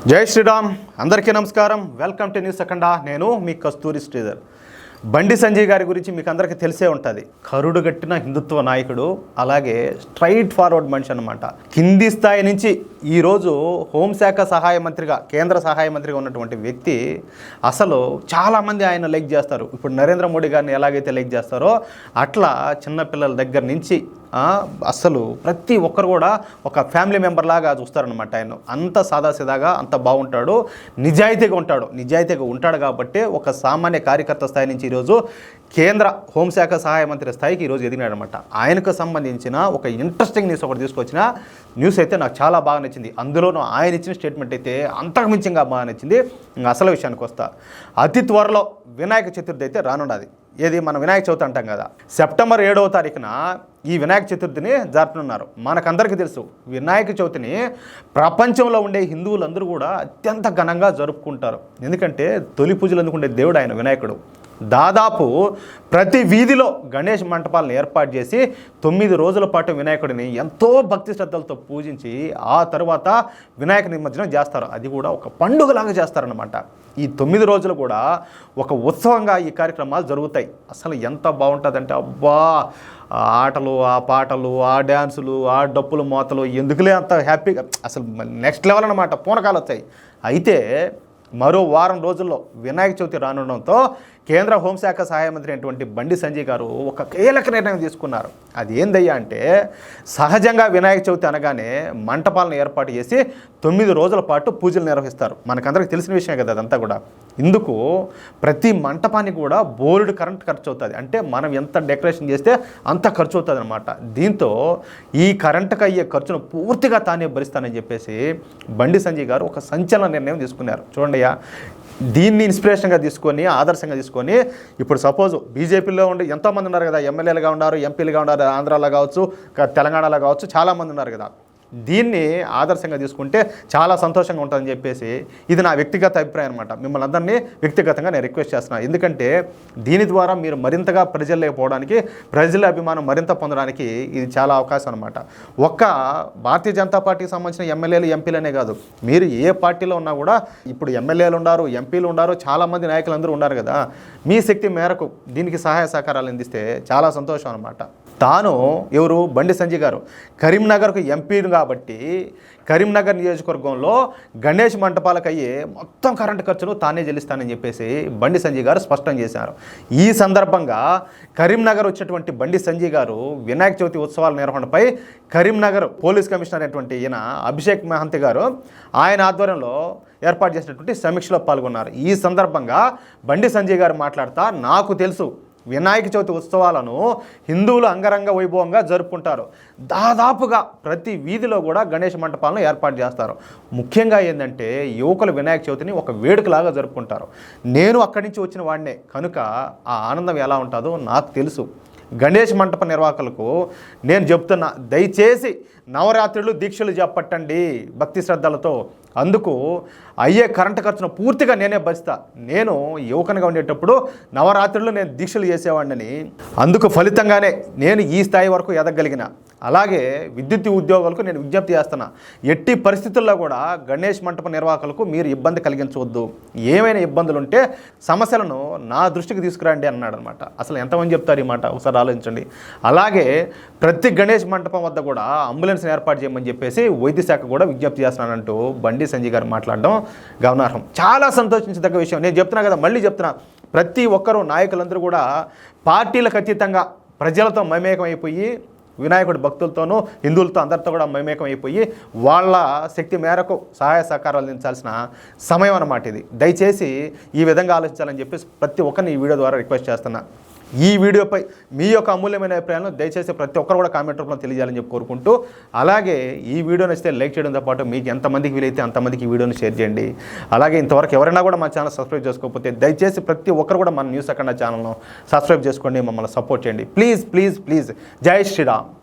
జై శ్రీరామ్. అందరికీ నమస్కారం. వెల్కమ్ టు న్యూస్ సెకండా. నేను మీ కస్తూరి శ్రీధర్. బండి సంజయ్ గారి గురించి మీకు అందరికీ తెలిసే ఉంటుంది. కరుడు గట్టిన హిందుత్వ నాయకుడు, అలాగే స్ట్రైట్ ఫార్వర్డ్ మనిషి అనమాట. కింది స్థాయి నుంచి ఈరోజు హోంశాఖ సహాయ మంత్రిగా, కేంద్ర సహాయ మంత్రిగా ఉన్నటువంటి వ్యక్తి అసలు చాలామంది ఆయన లైక్ చేస్తారు. ఇప్పుడు నరేంద్ర మోడీ గారిని ఎలాగైతే లైక్ చేస్తారో అట్లా చిన్నపిల్లల దగ్గర నుంచి అసలు ప్రతి ఒక్కరు కూడా ఒక ఫ్యామిలీ మెంబర్ లాగా చూస్తారనమాట. ఆయన అంత సాదాసీదాగా అంత బాగుంటాడు, నిజాయితీగా ఉంటాడు కాబట్టి ఒక సామాన్య కార్యకర్త స్థాయి నుంచి ఈరోజు కేంద్ర హోంశాఖ సహాయ మంత్రి స్థాయికి ఈరోజు ఎదిగినాడనమాట. ఆయనకు సంబంధించిన ఒక ఇంట్రెస్టింగ్ న్యూస్ ఒకటి తీసుకొచ్చిన న్యూస్ అయితే నాకు చాలా బాగా నచ్చింది. అందులోనూ ఆయన ఇచ్చిన స్టేట్మెంట్ అయితే అంతకుమించంగా బాగా నచ్చింది. ఇంకా అసలు విషయానికి వస్తా, అతి త్వరలో వినాయక చతుర్థి అయితే రానున్నది. ఏది మన వినాయక చవితి అంటాం కదా, సెప్టెంబర్ 7వ తారీఖున ఈ వినాయక చతుర్థిని జరుపుతున్నారు. మనకందరికీ తెలుసు, వినాయక చవితిని ప్రపంచంలో ఉండే హిందువులందరూ కూడా అత్యంత ఘనంగా జరుపుకుంటారు. ఎందుకంటే తొలి పూజలు అందుకుండే దేవుడు ఆయన వినాయకుడు. దాదాపు ప్రతి వీధిలో గణేష్ మంటపాలను ఏర్పాటు చేసి 9 రోజుల పాటు వినాయకుడిని ఎంతో భక్తి శ్రద్ధలతో పూజించి ఆ తర్వాత వినాయక నిమజ్జనం చేస్తారు. అది కూడా ఒక పండుగలాగా చేస్తారనమాట. ఈ 9 రోజులు కూడా ఒక ఉత్సవంగా ఈ కార్యక్రమాలు జరుగుతాయి. అసలు ఎంత బాగుంటుందంటే, అబ్బా, ఆ ఆటలు, ఆ పాటలు, ఆ డ్యాన్సులు, ఆ డప్పులు మోతలు, ఎందుకులే అంత హ్యాపీగా, అసలు నెక్స్ట్ లెవెల్ అనమాట. పూనకాలు వచ్చాయి. అయితే మరో వారం రోజుల్లో వినాయక చవితి రానుండడంతో కేంద్ర హోంశాఖ సహాయ మంత్రి అయినటువంటి బండి సంజయ్ గారు ఒక కీలక నిర్ణయం తీసుకున్నారు. అది ఏందయ్యా అంటే, సహజంగా వినాయక చవితి అనగానే మంటపాలను ఏర్పాటు చేసి 9 రోజుల పాటు పూజలు నిర్వహిస్తారు. మనకందరికీ తెలిసిన విషయమే కదా అదంతా కూడా. ఇందుకు ప్రతి మంటపానికి కూడా బోల్డ్ కరెంట్ ఖర్చు అవుతుంది. అంటే మనం ఎంత డెకరేషన్ చేస్తే అంత ఖర్చు అవుతుంది అనమాట. దీంతో ఈ కరెంటుకు అయ్యే ఖర్చును పూర్తిగా తానే భరిస్తానని చెప్పేసి బండి సంజయ్ గారు ఒక సంచలన నిర్ణయం తీసుకున్నారు. చూడండి, దీన్ని ఇన్స్పిరేషన్గా తీసుకొని, ఆదర్శంగా తీసుకొని, ఇప్పుడు సపోజ్ బీజేపీలో ఉండి ఎంతోమంది ఉన్నారు కదా, ఎమ్మెల్యేలుగా ఉన్నారు, ఎంపీలుగా ఉన్నారు, ఆంధ్రాలో కావచ్చు, తెలంగాణలో కావచ్చు, చాలామంది ఉన్నారు కదా. దీన్ని ఆదర్శంగా తీసుకుంటే చాలా సంతోషంగా ఉంటుందని చెప్పేసి, ఇది నా వ్యక్తిగత అభిప్రాయం అనమాట. మిమ్మల్ని అందరినీ వ్యక్తిగతంగా నేను రిక్వెస్ట్ చేస్తున్నాను. ఎందుకంటే దీని ద్వారా మీరు మరింతగా ప్రజల్లోకి పోవడానికి, ప్రజల అభిమానం మరింత పొందడానికి ఇది చాలా అవకాశం అనమాట. ఒక్క భారతీయ జనతా పార్టీకి సంబంధించిన ఎమ్మెల్యేలు, ఎంపీలనే కాదు, మీరు ఏ పార్టీలో ఉన్నా కూడా, ఇప్పుడు ఎమ్మెల్యేలు ఉన్నారు, ఎంపీలు ఉన్నారు, చాలామంది నాయకులు అందరూ ఉన్నారు కదా, మీ శక్తి మేరకు దీనికి సహాయ సహకారాలు అందిస్తే చాలా సంతోషం అనమాట. తాను ఎవరు, బండి సంజయ్ గారు కరీంనగర్కు ఎంపీలు కాబట్టి కరీంనగర్ నియోజకవర్గంలో గణేష్ మంటపాలకు అయ్యే మొత్తం కరెంటు ఖర్చును తానే చెల్లిస్తానని చెప్పేసి బండి సంజయ్ గారు స్పష్టం చేశారు. ఈ సందర్భంగా కరీంనగర్ వచ్చినటువంటి బండి సంజయ్ గారు వినాయక చవితి ఉత్సవాల నిర్వహణపై కరీంనగర్ పోలీస్ కమిషనర్ అయినటువంటి ఈయన అభిషేక్ మహంతి గారు ఆయన ఆధ్వర్యంలో ఏర్పాటు చేసినటువంటి సమీక్షలో పాల్గొన్నారు. ఈ సందర్భంగా బండి సంజయ్ గారు మాట్లాడుతూ, నాకు తెలుసు వినాయక చవితి ఉత్సవాలను హిందువులు అంగరంగ వైభవంగా జరుపుకుంటారు. దాదాపుగా ప్రతి వీధిలో కూడా గణేష్ మంటపాలను ఏర్పాటు చేస్తారు. ముఖ్యంగా ఏంటంటే యువకులు వినాయక చవితిని ఒక వేడుకలాగా జరుపుకుంటారు. నేను అక్కడి నుంచి వచ్చిన వాడినే కనుక ఆ ఆనందం ఎలా ఉంటుందో నాకు తెలుసు. గణేష్ మంటప నిర్వాహకులకు నేను చెప్తున్నా, దయచేసి నవరాత్రులు దీక్షలు చేపట్టండి భక్తి శ్రద్ధలతో. అందుకు అయ్యే కరెంటు ఖర్చును పూర్తిగా నేనే భరిస్తా. నేను యువకునిగా ఉండేటప్పుడు నవరాత్రులు నేను దీక్షలు చేసేవాడిని. అందుకు ఫలితంగానే నేను ఈ స్థాయి వరకు ఎదగలిగిన. అలాగే విద్యుత్ ఉద్యోగులకు నేను విజ్ఞప్తి చేస్తున్నా, ఎట్టి పరిస్థితుల్లో కూడా గణేష్ మంటప నిర్వాహకులకు మీరు ఇబ్బంది కలిగించవద్దు. ఏమైనా ఇబ్బందులు ఉంటే సమస్యలను నా దృష్టికి తీసుకురండి అన్నాడు అనమాట. అసలు ఎంతమంది చెప్తారు ఈ మాట, ఒకసారి ఆలోచించండి. అలాగే ప్రతి గణేష్ మంటపం వద్ద కూడా అంబులెన్స్ని ఏర్పాటు చేయమని చెప్పేసి వైద్య శాఖ కూడా విజ్ఞప్తి చేస్తున్నానంటూ బండి సంజయ్ గారు మాట్లాడడం గమనార్హం. చాలా సంతోషించదగ్గ విషయం. నేను చెప్తున్నా కదా, మళ్ళీ చెప్తున్నా, ప్రతి ఒక్కరూ నాయకులందరూ కూడా పార్టీలకు అతీతంగా ప్రజలతో మమేకం అయిపోయి, వినాయకుడి భక్తులతోనూ హిందువులతో అందరితో కూడా మమేకం అయిపోయి వాళ్ళ శక్తి మేరకు సహాయ సహకారాలు అందించాల్సిన సమయం అన్నమాట ఇది. దయచేసి ఈ విధంగా ఆలోచించాలని చెప్పేసి ప్రతి ఒక్కరిని ఈ వీడియో ద్వారా రిక్వెస్ట్ చేస్తున్నా. ఈ వీడియోపై మీ యొక్క అమూల్యమైన అభిప్రాయాలను దయచేసి ప్రతి ఒక్కరు కూడా కామెంట్ రూపంలో తెలియజేయాలని చెప్పి కోరుకుంటూ, అలాగే ఈ వీడియో నచ్చితే లైక్ చేయడంతో పాటు మీకు ఎంతమందికి వీలైతే అంతమందికి ఈ వీడియోని షేర్ చేయండి. అలాగే ఇంతవరకు ఎవరైనా కూడా మా ఛానల్ సబ్స్క్రైబ్ చేసుకోకపోతే దయచేసి ప్రతి ఒక్కరు కూడా మన న్యూస్ సెకండా ఛానల్ను సబ్స్క్రైబ్ చేసుకోండి, మమ్మల్ని సపోర్ట్ చేయండి. Please please please. జై శ్రీరామ్.